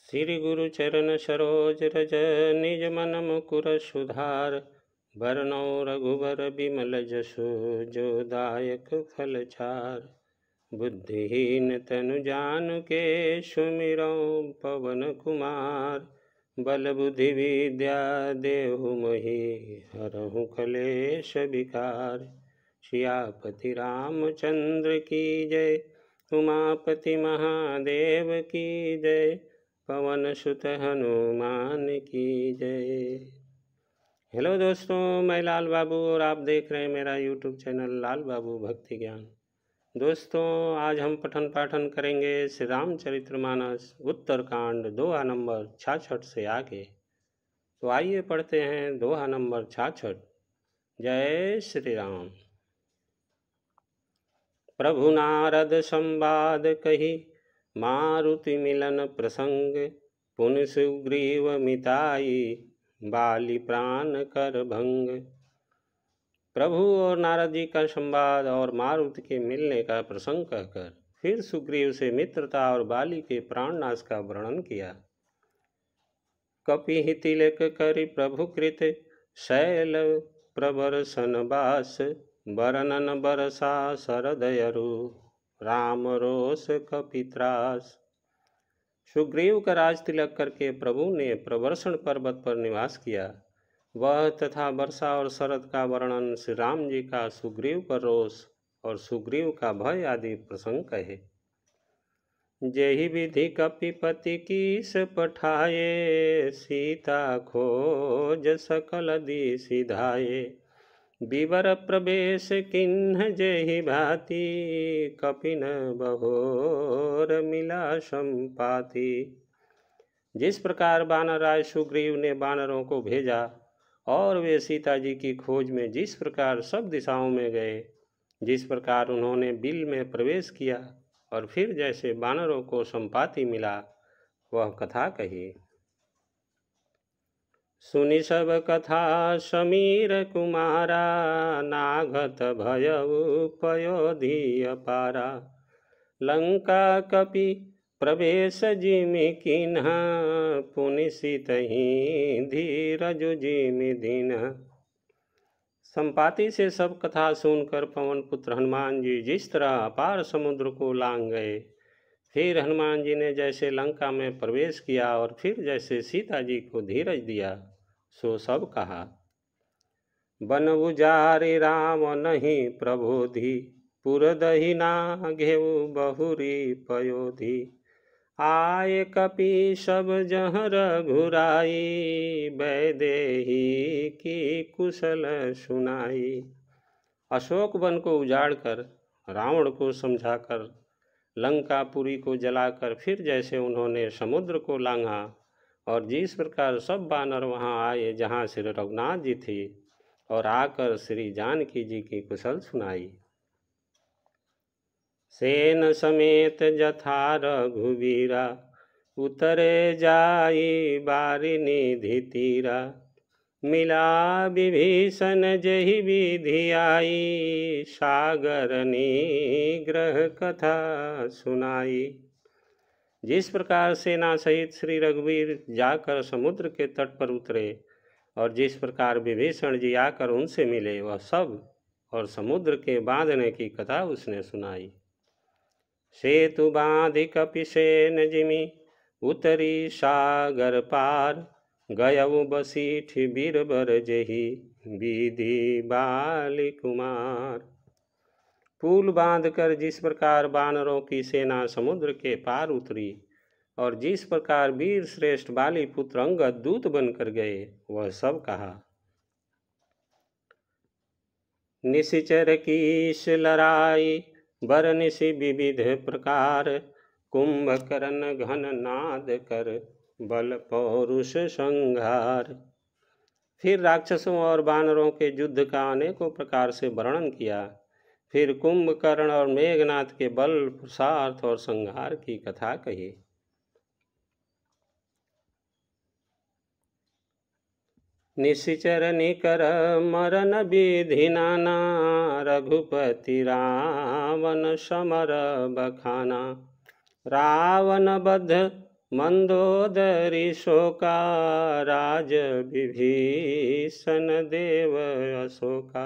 श्री गुरु चरण सरोज रज निज मन मुकुर सुधार। बरनौ रघुबर बिमल जसु जो दायक फल चार। बुद्धिहीन तनु जानुके सुमिरौ पवन कुमार। बल बुद्धि विद्या देहु मोहि हरहु कलेश विकार। सियापति रामचंद्र की जय, उमापति महादेव की जय, पवन सुत हनुमान की जय। हेलो दोस्तों, मैं लाल बाबू और आप देख रहे हैं मेरा यूट्यूब चैनल लाल बाबू भक्ति ज्ञान। दोस्तों, आज हम पठन पाठन करेंगे श्री रामचरितमानस उत्तरकांड दोहा नंबर 66 से आगे। तो आइए पढ़ते हैं दोहा नंबर 66। जय श्री राम। प्रभु नारद संवाद कही, मारुति मिलन प्रसंग। पुन सुग्रीव मिताई, बाली प्राण कर भंग। प्रभु और नारद जी का संवाद और मारुति के मिलने का प्रसंग कहकर फिर सुग्रीव से मित्रता और बाली के प्राणनाश का वर्णन किया। कपि तिलक करि प्रभु कृत, शैल प्रबरसन बास। बरनन बरसा सरदयरु, राम रोष कपित्रास। सुग्रीव का राज तिलक करके प्रभु ने प्रवर्षण पर्वत पर निवास किया। वह तथा वर्षा और शरद का वर्णन श्री राम जी का सुग्रीव पर रोष और सुग्रीव का भय आदि प्रसंग कहे। जेहि विधि कपिपति कीस पठाए, सीता खोज सकल दिसि धाये। विवर प्रवेश किन्ह जेहि भांति, कपिन बहोर मिला संपाति। जिस प्रकार बानर राज सुग्रीव ने बानरों को भेजा और वे सीता जी की खोज में जिस प्रकार सब दिशाओं में गए, जिस प्रकार उन्होंने बिल में प्रवेश किया और फिर जैसे बानरों को संपाति मिला, वह कथा कही। सुनि सब कथा समीर कुमारा, नाघत भयउ पयोधि अपारा। लंका कपि प्रवेश जिमि किन्हा, पुनि सितहि धीरजु जिमि दीन्हा। संपाति से सब कथा सुनकर पवन पुत्र हनुमान जी जिस तरह अपार समुद्र को लांग गए, फिर हनुमान जी ने जैसे लंका में प्रवेश किया और फिर जैसे सीता जी को धीरज दिया, सो सब कहा। बन उजारि राम नहीं प्रबोधि, पुरदहि नाघेउ बहुरी पयोधि। आए कपि सब जहाँ रघुराई, वैदेही की कुशल सुनाई। अशोक वन को उजाड़कर, रावण को समझाकर, लंकापुरी को जलाकर फिर जैसे उन्होंने समुद्र को लांघा और जिस प्रकार सब बानर वहां आए जहां श्री रघुनाथ जी थे और आकर श्री जानकी जी की कुशल सुनाई। सेन समेत जथा रघुवीरा, उतरे जाई बारी निधि तीरा। मिला विभीषण जहि विधि आई, सागर निग्रह कथा सुनाई। जिस प्रकार सेना सहित श्री रघुवीर जाकर समुद्र के तट पर उतरे और जिस प्रकार विभीषण जी आकर उनसे मिले, वह सब और समुद्र के बांधने की कथा उसने सुनाई। सेतु बांधि कपिसेन जिमि, उतरी सागर पार। गयउ बसीठ बीरबर जेहि, विधि बाली कुमार। पुल बांधकर जिस प्रकार बानरों की सेना समुद्र के पार उतरी और जिस प्रकार वीर श्रेष्ठ बाली पुत्र अंगद दूत बनकर गए, वह सब कहा। निशिचर कीश लड़ाई, बरनिशि विविध प्रकार। कुंभकर्ण घन नाद कर, बल पौरुष संहार। फिर राक्षसों और बानरों के युद्ध का अनेकों प्रकार से वर्णन किया। फिर कुंभकर्ण और मेघनाथ के बल, पुरुषार्थ और संहार की कथा कही। निशिचर निकर मरन विधि नाना, रघुपति रावण समर बखाना। रावण बध मंदोदरी शोका राज विभीषण देव अशोका।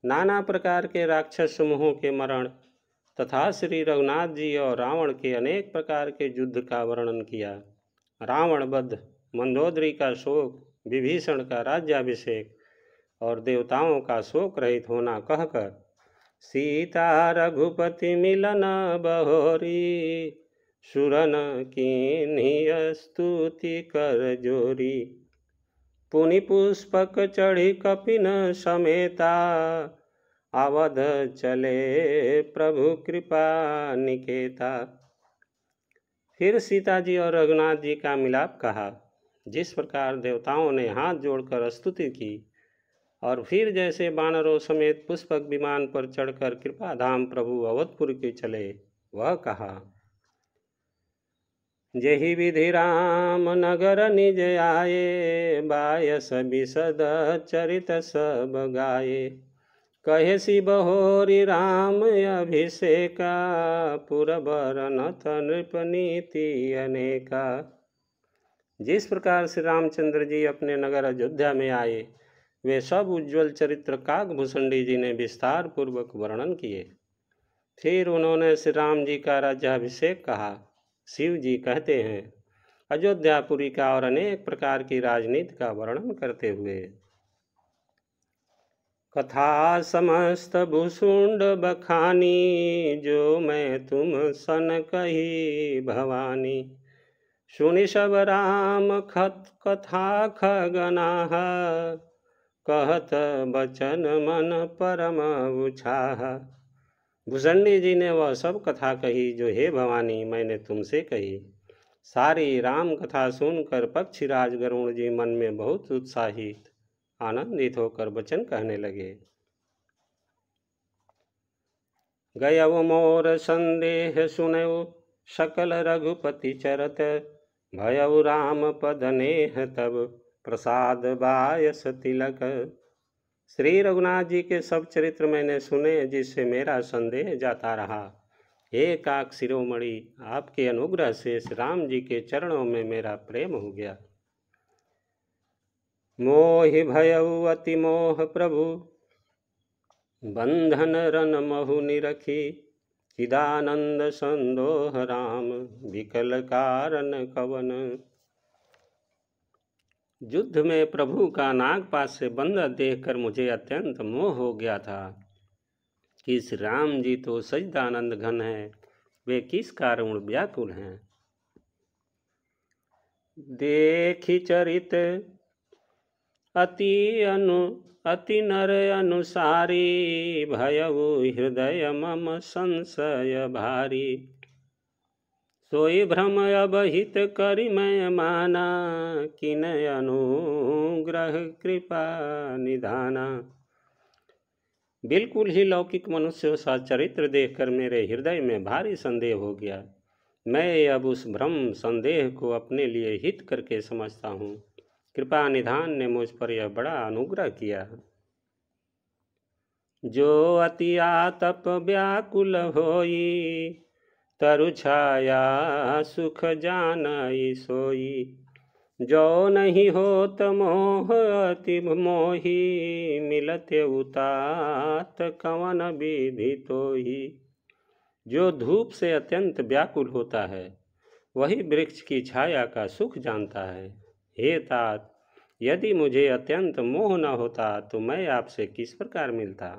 नाना प्रकार के राक्षस समूहों के मरण तथा श्री रघुनाथ जी और रावण के अनेक प्रकार के युद्ध का वर्णन किया। रावण वध, मंदोदरी का शोक, विभीषण का राज्याभिषेक और देवताओं का शोक रहित होना कहकर सीता रघुपति मिलन बहोरी, सुरन कीन्ही स्तुति कर जोरी। पुनि पुष्पक चढ़ी कपिन समेता, अवध चले प्रभु कृपा निकेता। फिर सीता जी और रघुनाथ जी का मिलाप कहा। जिस प्रकार देवताओं ने हाथ जोड़कर स्तुति की और फिर जैसे बानरों समेत पुष्पक विमान पर चढ़कर कृपा धाम प्रभु अवधपुर के चले, वह कहा। जेहि विधि राम नगर निज आए, बायस बिसद चरित सब गाये। कहे सी बहोरी राम अभिषेका, पुरबर नथ नृप नीति अनेका। जिस प्रकार से रामचंद्र जी अपने नगर अयोध्या में आए, वे सब उज्ज्वल चरित्र काकभूषणी जी ने विस्तार पूर्वक वर्णन किए। फिर उन्होंने श्री राम जी का राज्याभिषेक कहा। शिव जी कहते हैं, अयोध्यापुरी का और अनेक प्रकार की राजनीति का वर्णन करते हुए, कथा समस्त भूषुंड बखानी, जो मैं तुम सन कही भवानी। सुनि सब राम खत कथा खगनाह, कहत बचन मन परम उछाह। भूषणी जी ने वह सब कथा कही जो हे भवानी मैंने तुमसे कही। सारी राम कथा सुनकर पक्षीराज गरुण जी मन में बहुत उत्साहित आनंदित होकर वचन कहने लगे। गयउ मोर संदेह सुनऊ, सकल रघुपति चरत। भयउ राम पद नेह तब, प्रसाद बायस तिलक। श्री रघुनाथ जी के सब चरित्र मैंने सुने, जिससे मेरा संदेह जाता रहा। हे काक शिरोमणि, आपके अनुग्रह से राम जी के चरणों में मेरा प्रेम हो गया। मोहि भयउ अति मोह प्रभु, बंधन रन महु निरखी। चिदानंद संदोह राम, विकल कारण कवन। युद्ध में प्रभु का नागपाश से बंधा देखकर मुझे अत्यंत मोह हो गया था कि श्री राम जी तो सच्चिदानंद घन है, वे किस कारण व्याकुल हैं। देखी चरित अति नर अनुसारी, भयउ हृदय मम संशय भारी। सोई भ्रम अबहित करि मैं माना, किन अनुग्रह कृपा निधाना। बिल्कुल ही लौकिक मनुष्य सा चरित्र देखकर मेरे हृदय में भारी संदेह हो गया। मैं अब उस भ्रम संदेह को अपने लिए हित करके समझता हूँ। कृपा निधान ने मुझ पर यह बड़ा अनुग्रह किया। जो अति आतप व्याकुल होई, तरु छाया सुख जानई सोई। जो नहीं होत मोह अति मोही, मिलते उतात कवन विधि तोही। जो धूप से अत्यंत व्याकुल होता है, वही वृक्ष की छाया का सुख जानता है। हे तात, यदि मुझे अत्यंत मोह न होता तो मैं आपसे किस प्रकार मिलता।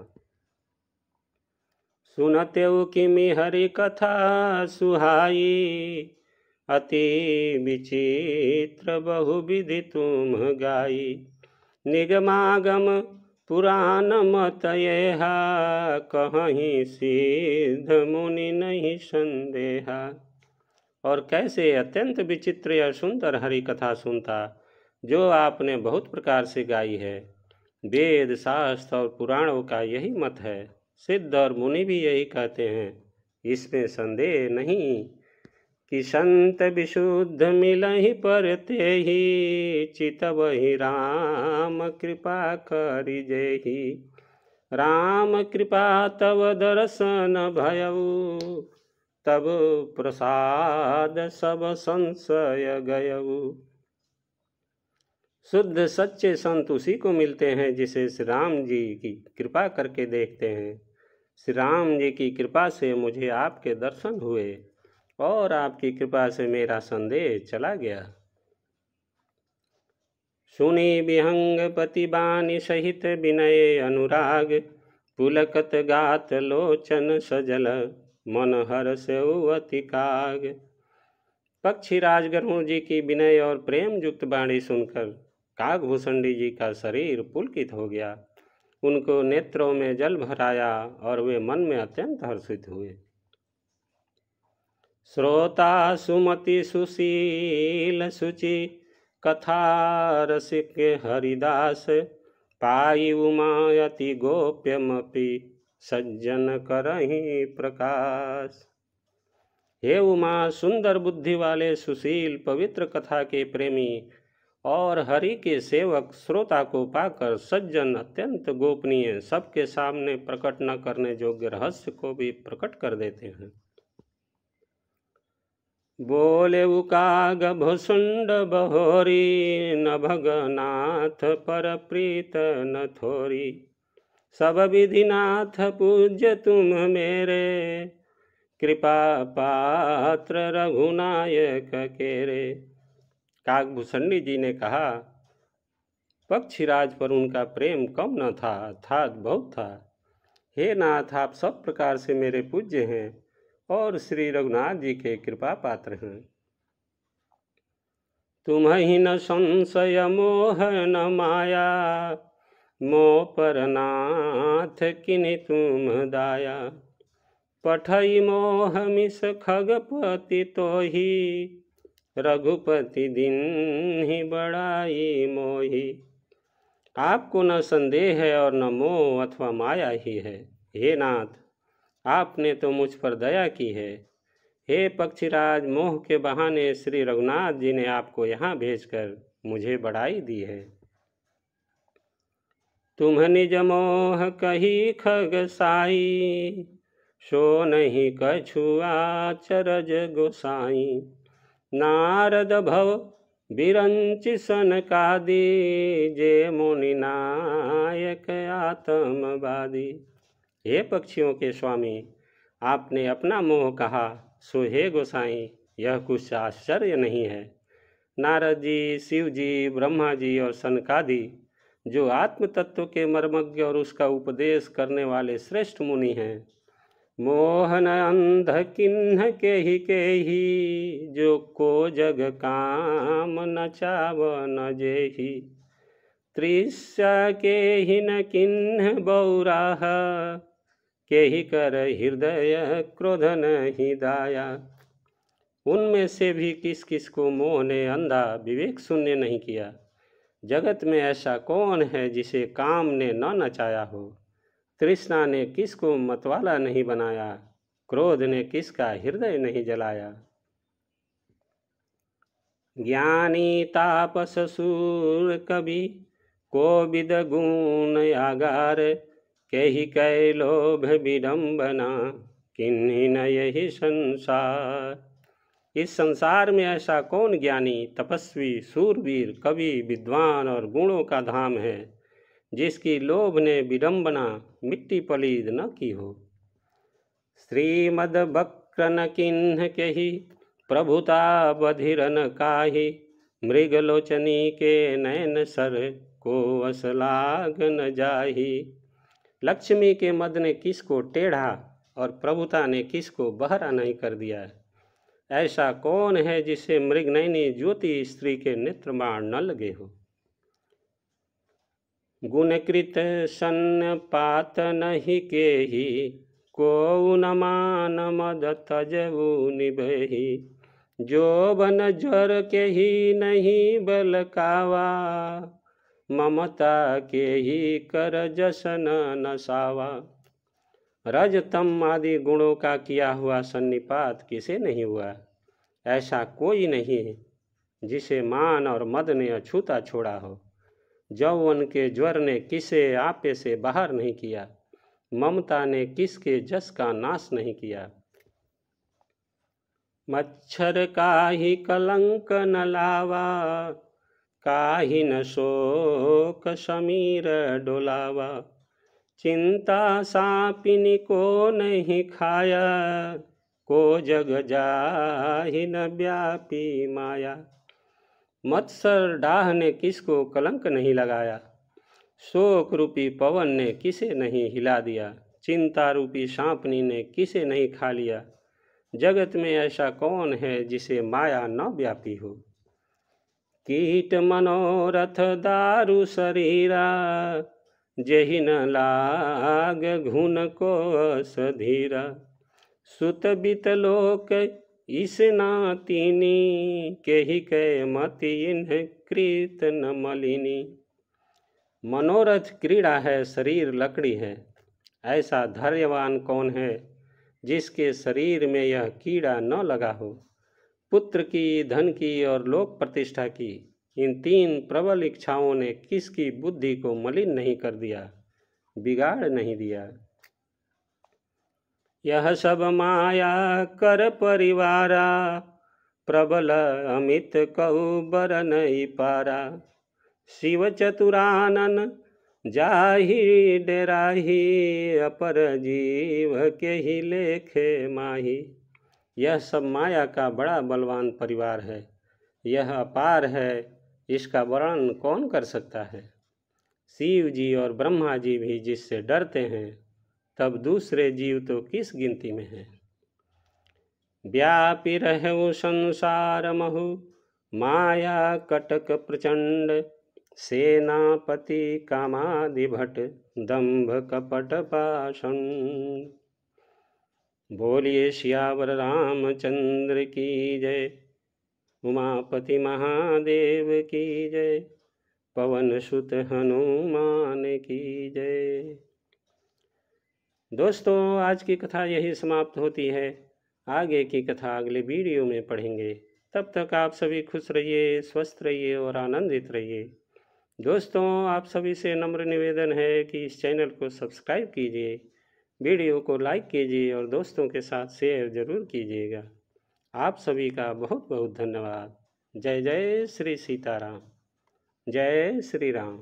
सुनतेउ किमि हरि कथा सुहाई, अति विचित्र बहुविधि तुम गाई। निगमागम पुराण मत येहा, कहीं सिद्ध मुनि नहीं संदेहा। और कैसे अत्यंत विचित्र या सुंदर हरि कथा सुनता, जो आपने बहुत प्रकार से गाई है। वेद शास्त्र और पुराणों का यही मत है। सिद्ध और मुनि भी यही कहते हैं। इसमें संदेह नहीं कि संत विशुद्ध मिलहि पर तेहि, चितवहि राम कृपा करि जेहि। राम कृपा तव दर्शन भयउ, तब प्रसाद सब संशय गयऊ। शुद्ध सच्चे संत उसी को मिलते हैं जिसे श्री राम जी की कृपा करके देखते हैं। श्री राम जी की कृपा से मुझे आपके दर्शन हुए और आपकी कृपा से मेरा संदेह चला गया। सुनी विहंग पति बानी सहित विनय अनुराग, पुलकत गात लोचन सजल मन हर्ष अति काग। पक्षीराज गरुड़ जी की विनय और प्रेम युक्त वाणी सुनकर काकभूषणी जी का शरीर पुलकित हो गया। उनको नेत्रों में जल भर आया और वे मन में अत्यंत हर्षित हुए। श्रोता सुमति सुशील सुचि कथा रसिक हरिदास, पाई उमा अति गोप्यमपि सज्जन करहि प्रकाश। हे उमा, सुंदर बुद्धि वाले सुशील पवित्र कथा के प्रेमी और हरि के सेवक श्रोता को पाकर सज्जन अत्यंत गोपनीय, सबके सामने प्रकट न करने योग्य रहस्य को भी प्रकट कर देते हैं। बोले उकाग भुसुंड बहोरी, न भगनाथ पर प्रीत न थोरी। सब विधिनाथ पूज्य तुम मेरे, कृपा पात्र रघुनायक केरे। काकभूषणी जी ने कहा, पक्षीराज पर उनका प्रेम कम न था, अर्थात बहुत था। हे नाथ, आप सब प्रकार से मेरे पूज्य हैं और श्री रघुनाथ जी के कृपा पात्र हैं। तुम्हि न संशय मोह न माया, मोह पर नाथ किनि तुम दाया। पठई मोह मिस खगपति तोहि, रघुपति दीन्हि बड़ाई मोहि। आपको न संदेह है और न मोह अथवा माया ही है। हे नाथ, आपने तो मुझ पर दया की है। हे पक्षीराज, मोह के बहाने श्री रघुनाथ जी ने आपको यहाँ भेजकर मुझे बड़ाई दी है। तुम निज मोह कही खग साई, सो नहीं कछु आचरज गोसाई। नारद भव बिरंच सनकादि, जे मुनि नायक आत्मवादी। हे पक्षियों के स्वामी, आपने अपना मोह कहा, सो हे गोसाई, यह कुछ आश्चर्य नहीं है। नारद जी, शिव जी, ब्रह्मा जी और सनकादि, जो आत्म तत्व के मर्मज्ञ और उसका उपदेश करने वाले श्रेष्ठ मुनि हैं, मोहन अंध किन्ह के ही, जो को जग काम न चाव न जेहि। तृष्या के ही न किन्ह बौराह, के ही कर हृदय क्रोध नहीं दाया। उनमें से भी किस किस को मोह ने अंधा विवेक शून्य नहीं किया। जगत में ऐसा कौन है जिसे काम ने न नचाया हो। तृष्णा ने किसको मतवाला नहीं बनाया, क्रोध ने किसका हृदय नहीं जलाया। ज्ञानी तापस सूर कवि, कोविद गुण आगार। कही कै लोभ विडम्बना, किन्हीं न यही संसार। इस संसार में ऐसा कौन ज्ञानी, तपस्वी, सूरवीर, कवि, विद्वान और गुणों का धाम है, जिसकी लोभ ने विडम्बना मिट्टी पलीद न की हो। श्रीमद वक्र न किन्ह केहि, प्रभुता बधिर न काहि। मृगलोचनी के नैन सर, को असलाग न जाहि। लक्ष्मी के मद ने किसको टेढ़ा और प्रभुता ने किसको बहरा नहीं कर दिया। ऐसा कौन है जिसे मृगनयनी ज्योति स्त्री के नेत्रबाण न लगे हो। गुणकृत सन्नपात नहीं केहि, को न मान मद तजऊ निभहि। जो बन ज्वर के ही नहीं बलकावा, ममता के ही कर जसन नसावा। रज तम आदि गुणों का किया हुआ सन्निपात किसे नहीं हुआ। ऐसा कोई नहीं जिसे मान और मद ने अछूता छोड़ा हो। यौवन के ज्वर ने किसे आपे से बाहर नहीं किया। ममता ने किसके जस का नाश नहीं किया। मच्छर काहि कलंक न लावा, काहि न शोक समीर डोलावा। चिंता सापिनी को नहीं खाया, को जग जाहि न व्यापी माया। मत्सर डाह ने किसको कलंक नहीं लगाया, शोक रूपी पवन ने किसे नहीं हिला दिया, चिंता रूपी सांपनी ने किसे नहीं खा लिया। जगत में ऐसा कौन है जिसे माया न व्यापी हो। कीट मनोरथ दारु शरीरा, जेहि न लाग घुन को सधीरा। सुत बित लोक इस नातिनी, केहि कै मति इन्ह कृत न मलिनी। मनोरथ क्रीड़ा है, शरीर लकड़ी है। ऐसा धैर्यवान कौन है जिसके शरीर में यह कीड़ा न लगा हो। पुत्र की, धन की और लोक प्रतिष्ठा की, इन तीन प्रबल इच्छाओं ने किसकी बुद्धि को मलिन नहीं कर दिया, बिगाड़ नहीं दिया। यह सब माया कर परिवारा, प्रबल अमित कहु बर नहीं पारा। शिव चतुरानन जाहि डेराही, अपर जीव के ही लेखे माही। यह सब माया का बड़ा बलवान परिवार है, यह अपार है, इसका वर्णन कौन कर सकता है। शिव जी और ब्रह्मा जी भी जिससे डरते हैं, तब दूसरे जीव तो किस गिनती में हैं। व्यापी रहु संसार महु, माया कटक प्रचंड। सेनापति कामादि भट, दंभ कपट पाषंड। बोलिए सियावर रामचंद्र की जय, उमापति महादेव की जय, पवन सुत हनुमान की जय। दोस्तों, आज की कथा यही समाप्त होती है। आगे की कथा अगले वीडियो में पढ़ेंगे। तब तक आप सभी खुश रहिए, स्वस्थ रहिए और आनंदित रहिए। दोस्तों, आप सभी से नम्र निवेदन है कि इस चैनल को सब्सक्राइब कीजिए, वीडियो को लाइक कीजिए और दोस्तों के साथ शेयर ज़रूर कीजिएगा। आप सभी का बहुत बहुत धन्यवाद। जय जय श्री सीताराम, जय श्री राम।